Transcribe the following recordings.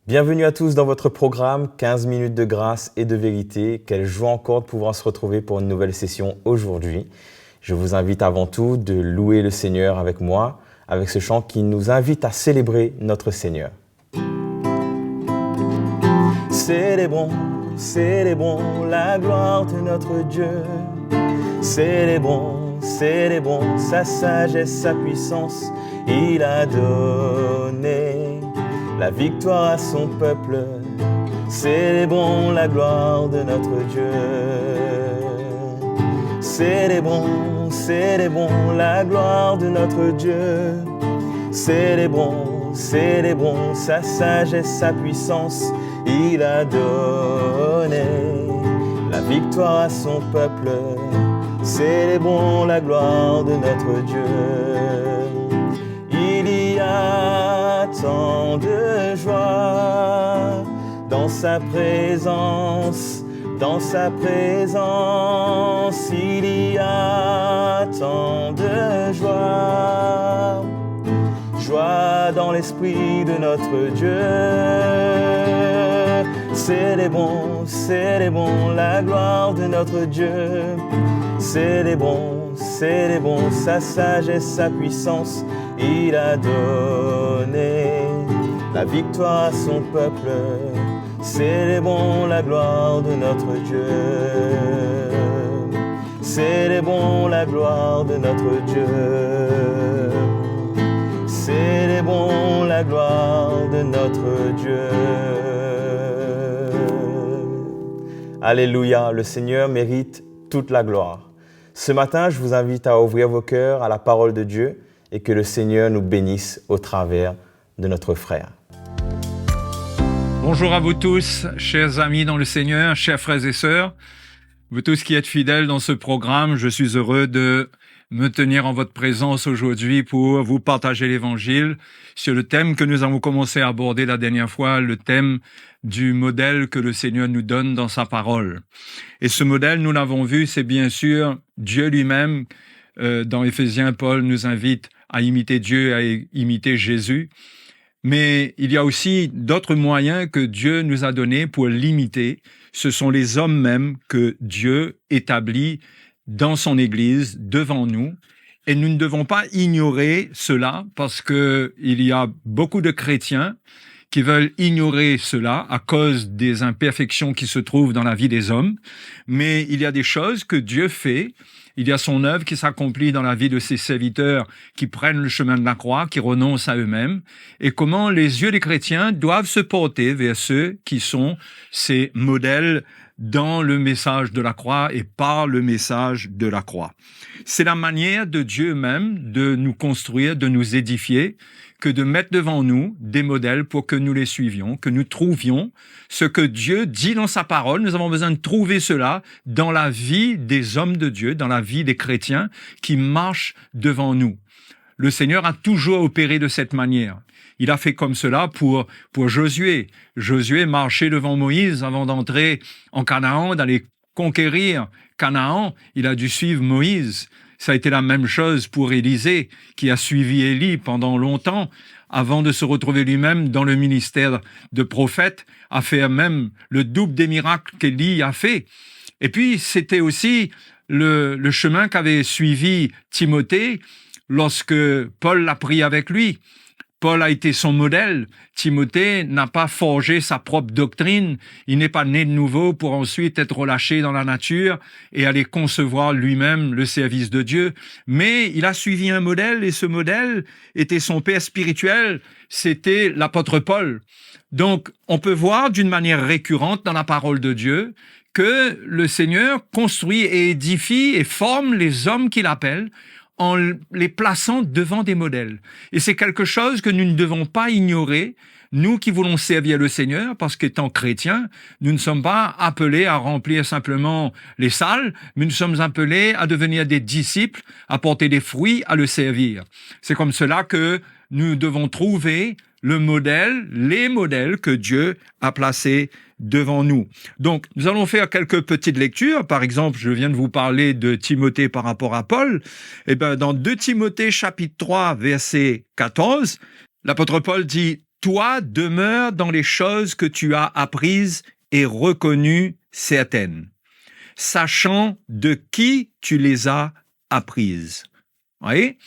Bienvenue à tous dans votre programme 15 minutes de grâce et de vérité. Quelle joie encore de pouvoir se retrouver pour une nouvelle session aujourd'hui. Je vous invite avant tout de louer le Seigneur avec moi, avec ce chant qui nous invite à célébrer notre Seigneur. Célébrons la gloire de notre Dieu. Célébrons sa sagesse, sa puissance. Il a donné la victoire à son peuple. Célébrons la gloire de notre Dieu. Célébrons la gloire de notre Dieu. Célébrons sa sagesse, sa puissance. Il a donné la victoire à son peuple. Célébrons la gloire de notre Dieu. Il y a tant de joie dans sa présence, il y a tant de joie dans l'esprit de notre Dieu. Célébrons la gloire de notre Dieu. Célébrons sa sagesse, sa puissance. Il a donné la victoire à son peuple. Célébrons la gloire de notre Dieu. Célébrons la gloire de notre Dieu. Célébrons la gloire de notre Dieu. Alléluia, le Seigneur mérite toute la gloire. Ce matin, je vous invite à ouvrir vos cœurs à la parole de Dieu et que le Seigneur nous bénisse au travers de notre frère. Bonjour à vous tous, chers amis dans le Seigneur, chers frères et sœurs. Vous tous qui êtes fidèles dans ce programme, je suis heureux de me tenir en votre présence aujourd'hui pour vous partager l'Évangile sur le thème que nous avons commencé à aborder la dernière fois, le thème du modèle que le Seigneur nous donne dans sa parole. Et ce modèle, nous l'avons vu, c'est bien sûr Dieu lui-même. Dans Éphésiens, Paul nous invite à imiter Dieu, à imiter Jésus. Mais il y a aussi d'autres moyens que Dieu nous a donnés pour l'imiter. Ce sont les hommes mêmes que Dieu établit dans son Église, devant nous. Et nous ne devons pas ignorer cela parce que il y a beaucoup de chrétiens qui veulent ignorer cela à cause des imperfections qui se trouvent dans la vie des hommes. Mais il y a des choses que Dieu fait. Il y a son œuvre qui s'accomplit dans la vie de ses serviteurs qui prennent le chemin de la croix, qui renoncent à eux-mêmes, et comment les yeux des chrétiens doivent se porter vers ceux qui sont ces modèles dans le message de la croix et par le message de la croix. C'est la manière de Dieu même de nous construire, de nous édifier, que de mettre devant nous des modèles pour que nous les suivions, que nous trouvions ce que Dieu dit dans sa parole. Nous avons besoin de trouver cela dans la vie des hommes de Dieu, dans la vie des chrétiens qui marchent devant nous. Le Seigneur a toujours opéré de cette manière. Il a fait comme cela pour Josué. Josué marchait devant Moïse avant d'entrer en Canaan, d'aller conquérir Canaan. Il a dû suivre Moïse. Ça a été la même chose pour Élisée, qui a suivi Élie pendant longtemps, avant de se retrouver lui-même dans le ministère de prophète, à faire même le double des miracles qu'Élie a fait. Et puis, c'était aussi le chemin qu'avait suivi Timothée lorsque Paul l'a pris avec lui. Paul a été son modèle. Timothée n'a pas forgé sa propre doctrine. Il n'est pas né de nouveau pour ensuite être relâché dans la nature et aller concevoir lui-même le service de Dieu. Mais il a suivi un modèle et ce modèle était son père spirituel. C'était l'apôtre Paul. Donc, on peut voir d'une manière récurrente dans la parole de Dieu que le Seigneur construit et édifie et forme les hommes qu'il appelle en les plaçant devant des modèles. Et c'est quelque chose que nous ne devons pas ignorer, nous qui voulons servir le Seigneur, parce qu'étant chrétiens, nous ne sommes pas appelés à remplir simplement les salles, mais nous sommes appelés à devenir des disciples, à porter des fruits, à le servir. C'est comme cela que nous devons trouver le modèle, les modèles que Dieu a placés devant nous. Donc, nous allons faire quelques petites lectures. Par exemple, je viens de vous parler de Timothée par rapport à Paul. Eh bien, dans 2 Timothée chapitre 3, verset 14, l'apôtre Paul dit Toi, demeure dans les choses que tu as apprises et reconnues certaines, sachant de qui tu les as apprises. Vous voyez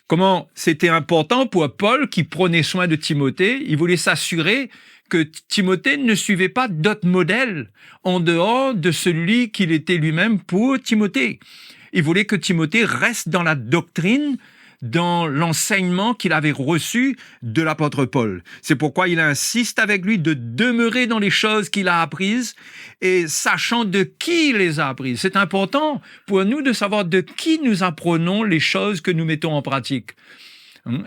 comment c'était important pour Paul qui prenait soin de Timothée. Il voulait s'assurer que Timothée ne suivait pas d'autres modèles en dehors de celui qu'il était lui-même pour Timothée. Il voulait que Timothée reste dans la doctrine, dans l'enseignement qu'il avait reçu de l'apôtre Paul. C'est pourquoi il insiste avec lui de demeurer dans les choses qu'il a apprises et sachant de qui il les a apprises. C'est important pour nous de savoir de qui nous apprenons les choses que nous mettons en pratique.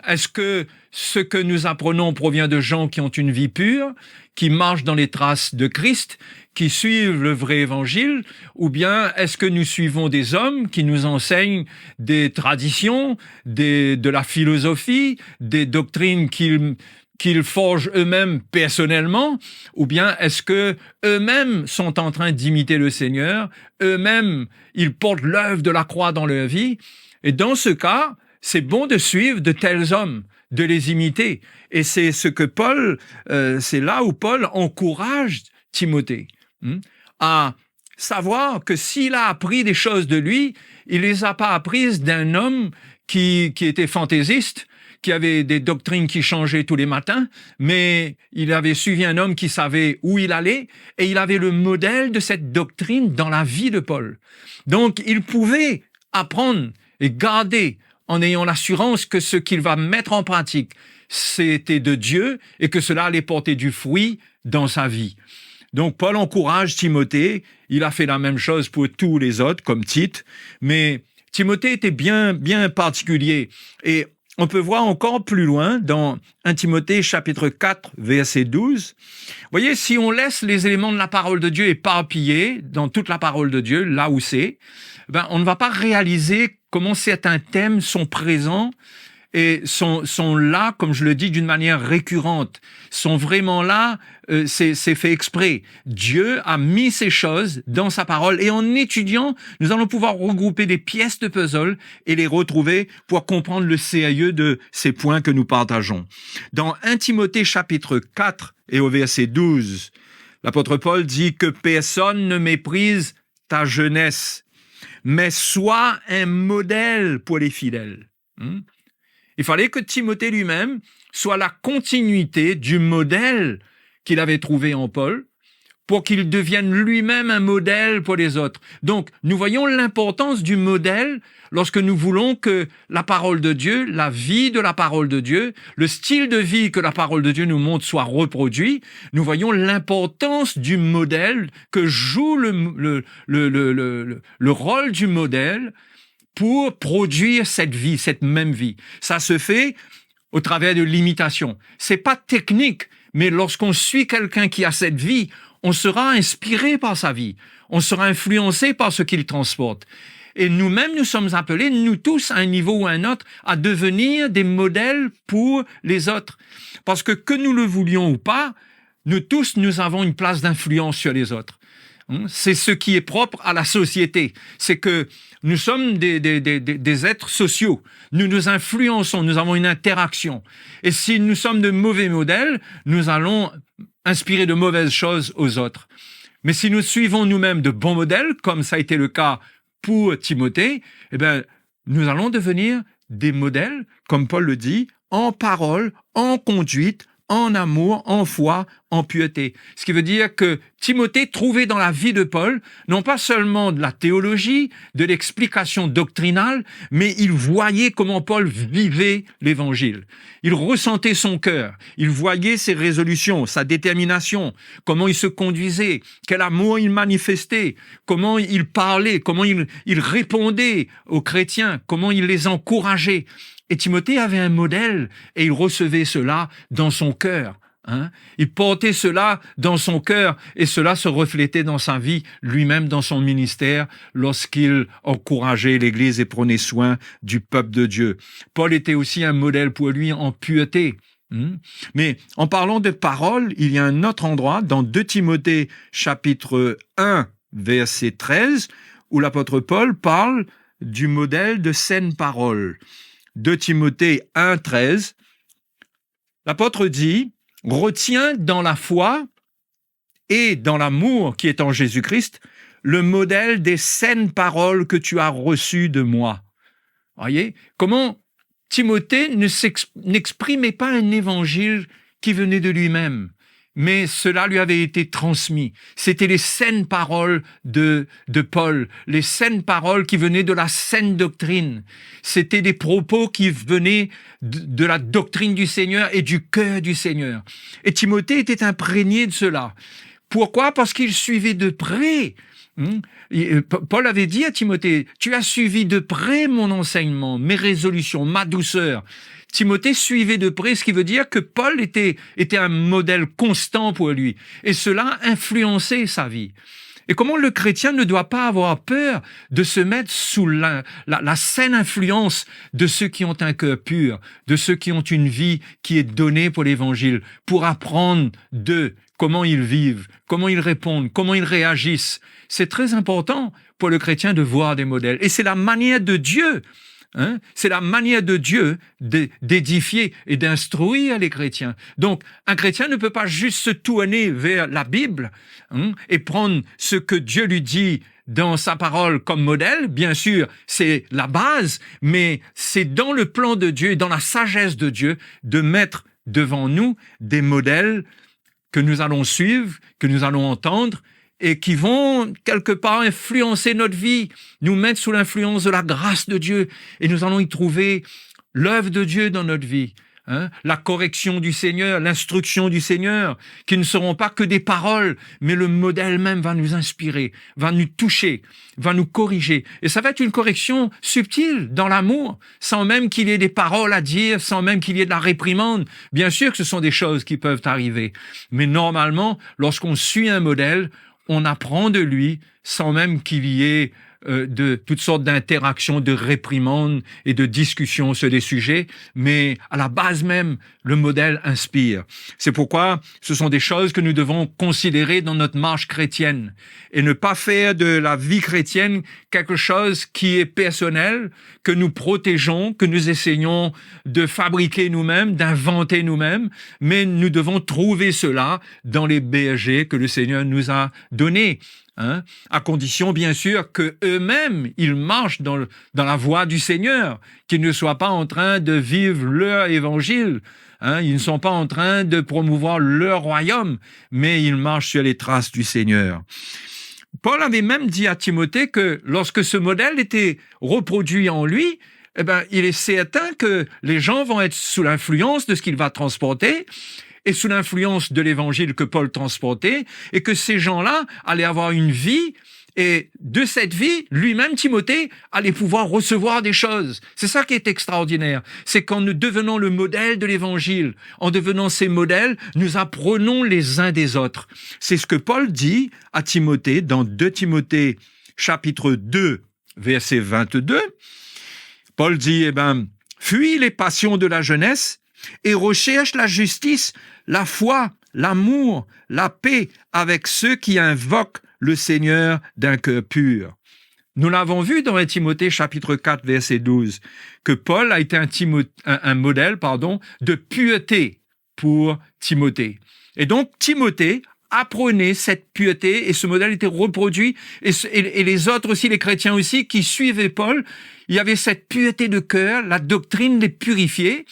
Est-ce que ce que nous apprenons provient de gens qui ont une vie pure, qui marchent dans les traces de Christ, qui suivent le vrai évangile, ou bien est-ce que nous suivons des hommes qui nous enseignent des traditions, de la philosophie, des doctrines qu'ils forgent eux-mêmes personnellement, ou bien est-ce que eux-mêmes sont en train d'imiter le Seigneur, eux-mêmes ils portent l'œuvre de la croix dans leur vie, et dans ce cas, c'est bon de suivre de tels hommes, de les imiter. Et c'est ce que c'est là où Paul encourage Timothée à savoir que s'il a appris des choses de lui, il les a pas apprises d'un homme qui était fantaisiste, qui avait des doctrines qui changeaient tous les matins, mais il avait suivi un homme qui savait où il allait et il avait le modèle de cette doctrine dans la vie de Paul. Donc, il pouvait apprendre et garder en ayant l'assurance que ce qu'il va mettre en pratique, c'était de Dieu et que cela allait porter du fruit dans sa vie. Donc, Paul encourage Timothée. Il a fait la même chose pour tous les autres, comme Tite. Mais Timothée était bien particulier. Et on peut voir encore plus loin dans 1 Timothée chapitre 4, verset 12. Vous voyez, si on laisse les éléments de la parole de Dieu éparpillés dans toute la parole de Dieu, là où c'est, on ne va pas réaliser comment certains thèmes sont présents et sont là, comme je le dis, d'une manière récurrente, sont vraiment là, c'est fait exprès. Dieu a mis ces choses dans sa parole et en étudiant, nous allons pouvoir regrouper des pièces de puzzle et les retrouver pour comprendre le sérieux de ces points que nous partageons. Dans 1 Timothée chapitre 4 et au verset 12, l'apôtre Paul dit que personne ne méprise ta jeunesse, mais sois un modèle pour les fidèles. Il fallait que Timothée lui-même soit la continuité du modèle qu'il avait trouvé en Paul pour qu'il devienne lui-même un modèle pour les autres. Donc, nous voyons l'importance du modèle lorsque nous voulons que la parole de Dieu, la vie de la parole de Dieu, le style de vie que la parole de Dieu nous montre soit reproduit. Nous voyons l'importance du modèle que joue le rôle du modèle pour produire cette vie, cette même vie. Ça se fait au travers de l'imitation. C'est pas technique, mais lorsqu'on suit quelqu'un qui a cette vie, on sera inspiré par sa vie. On sera influencé par ce qu'il transporte. Et nous-mêmes, nous sommes appelés, nous tous, à un niveau ou à un autre, à devenir des modèles pour les autres. Parce que nous le voulions ou pas, nous tous, nous avons une place d'influence sur les autres. C'est ce qui est propre à la société. C'est que nous sommes des êtres sociaux. Nous nous influençons, nous avons une interaction. Et si nous sommes de mauvais modèles, nous allons inspirer de mauvaises choses aux autres. Mais si nous suivons nous-mêmes de bons modèles, comme ça a été le cas pour Timothée, nous allons devenir des modèles, comme Paul le dit, en parole, en conduite, en amour, en foi, en piété. Ce qui veut dire que Timothée trouvait dans la vie de Paul non pas seulement de la théologie, de l'explication doctrinale, mais il voyait comment Paul vivait l'évangile. Il ressentait son cœur, il voyait ses résolutions, sa détermination, comment il se conduisait, quel amour il manifestait, comment il parlait, comment il répondait aux chrétiens, comment il les encourageait. Et Timothée avait un modèle et il recevait cela dans son cœur. Il portait cela dans son cœur et cela se reflétait dans sa vie, lui-même dans son ministère, lorsqu'il encourageait l'Église et prenait soin du peuple de Dieu. Paul était aussi un modèle pour lui en pureté. Mais en parlant de parole, il y a un autre endroit dans 2 Timothée chapitre 1, verset 13, où l'apôtre Paul parle du modèle de saine parole. 2 Timothée 1, 13, l'apôtre dit retiens dans la foi et dans l'amour qui est en Jésus-Christ le modèle des saines paroles que tu as reçues de moi. Voyez comment Timothée n'exprimait pas un évangile qui venait de lui-même, mais cela lui avait été transmis. C'était les saines paroles de Paul, les saines paroles qui venaient de la saine doctrine. C'était des propos qui venaient de la doctrine du Seigneur et du cœur du Seigneur. Et Timothée était imprégné de cela. Pourquoi? Parce qu'il suivait de près. Paul avait dit à Timothée, tu as suivi de près mon enseignement, mes résolutions, ma douceur. Timothée suivait de près, ce qui veut dire que Paul était un modèle constant pour lui. Et cela influençait sa vie. Et comment le chrétien ne doit pas avoir peur de se mettre sous la saine influence de ceux qui ont un cœur pur, de ceux qui ont une vie qui est donnée pour l'évangile, pour apprendre d'eux comment ils vivent, comment ils répondent, comment ils réagissent. C'est très important pour le chrétien de voir des modèles. Et c'est la manière de Dieu, c'est la manière de Dieu d'édifier et d'instruire les chrétiens. Donc, un chrétien ne peut pas juste se tourner vers la Bible et prendre ce que Dieu lui dit dans sa parole comme modèle. Bien sûr, c'est la base, mais c'est dans le plan de Dieu et dans la sagesse de Dieu de mettre devant nous des modèles que nous allons suivre, que nous allons entendre, et qui vont quelque part influencer notre vie, nous mettre sous l'influence de la grâce de Dieu, et nous allons y trouver l'œuvre de Dieu dans notre vie, la correction du Seigneur, l'instruction du Seigneur, qui ne seront pas que des paroles, mais le modèle même va nous inspirer, va nous toucher, va nous corriger. Et ça va être une correction subtile, dans l'amour, sans même qu'il y ait des paroles à dire, sans même qu'il y ait de la réprimande. Bien sûr que ce sont des choses qui peuvent arriver, mais normalement, lorsqu'on suit un modèle, on apprend de lui sans même qu'il y ait de toutes sortes d'interactions, de réprimandes et de discussions sur des sujets, mais à la base même, le modèle inspire. C'est pourquoi ce sont des choses que nous devons considérer dans notre marche chrétienne et ne pas faire de la vie chrétienne quelque chose qui est personnel, que nous protégeons, que nous essayons de fabriquer nous-mêmes, d'inventer nous-mêmes, mais nous devons trouver cela dans les bergers que le Seigneur nous a donnés. À condition, bien sûr, qu'eux-mêmes, ils marchent dans la voie du Seigneur, qu'ils ne soient pas en train de vivre leur évangile. Ils ne sont pas en train de promouvoir leur royaume, mais ils marchent sur les traces du Seigneur. Paul avait même dit à Timothée que lorsque ce modèle était reproduit en lui, il est certain que les gens vont être sous l'influence de ce qu'il va transporter, et sous l'influence de l'évangile que Paul transportait, et que ces gens-là allaient avoir une vie, et de cette vie, lui-même, Timothée, allait pouvoir recevoir des choses. C'est ça qui est extraordinaire. C'est qu'en nous devenant le modèle de l'évangile, en devenant ces modèles, nous apprenons les uns des autres. C'est ce que Paul dit à Timothée dans 2 Timothée, chapitre 2, verset 22. Paul dit, fuis les passions de la jeunesse, et recherche la justice, la foi, l'amour, la paix avec ceux qui invoquent le Seigneur d'un cœur pur. Nous l'avons vu dans 1 Timothée chapitre 4 verset 12 que Paul a été un modèle de pureté pour Timothée. Et donc Timothée apprenait cette pureté et ce modèle était reproduit et les autres aussi, les chrétiens aussi qui suivaient Paul, il y avait cette pureté de cœur, la doctrine les purifiait.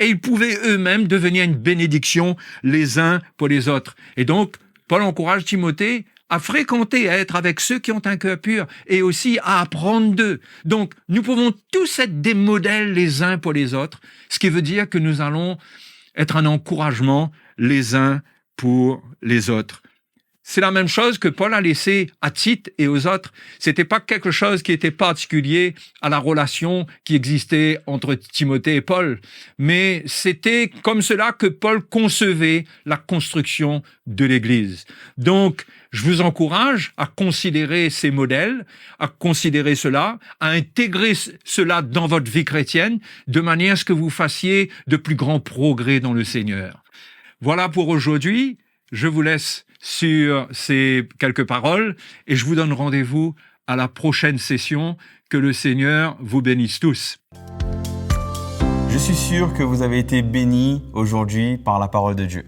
Et ils pouvaient eux-mêmes devenir une bénédiction les uns pour les autres. Et donc, Paul encourage Timothée à fréquenter, à être avec ceux qui ont un cœur pur et aussi à apprendre d'eux. Donc, nous pouvons tous être des modèles les uns pour les autres, ce qui veut dire que nous allons être un encouragement les uns pour les autres. C'est la même chose que Paul a laissé à Tite et aux autres. C'était pas quelque chose qui était particulier à la relation qui existait entre Timothée et Paul, mais c'était comme cela que Paul concevait la construction de l'Église. Donc, je vous encourage à considérer ces modèles, à considérer cela, à intégrer cela dans votre vie chrétienne, de manière à ce que vous fassiez de plus grands progrès dans le Seigneur. Voilà pour aujourd'hui. Je vous laisse sur ces quelques paroles et je vous donne rendez-vous à la prochaine session. Que le Seigneur vous bénisse tous. Je suis sûr que vous avez été bénis aujourd'hui par la parole de Dieu.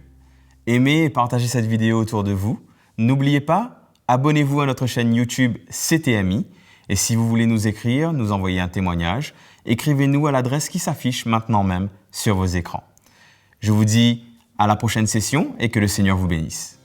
Aimez et partagez cette vidéo autour de vous. N'oubliez pas, abonnez-vous à notre chaîne YouTube CTMI. Et si vous voulez nous écrire, nous envoyer un témoignage, écrivez-nous à l'adresse qui s'affiche maintenant même sur vos écrans. Je vous dis à la prochaine session et que le Seigneur vous bénisse.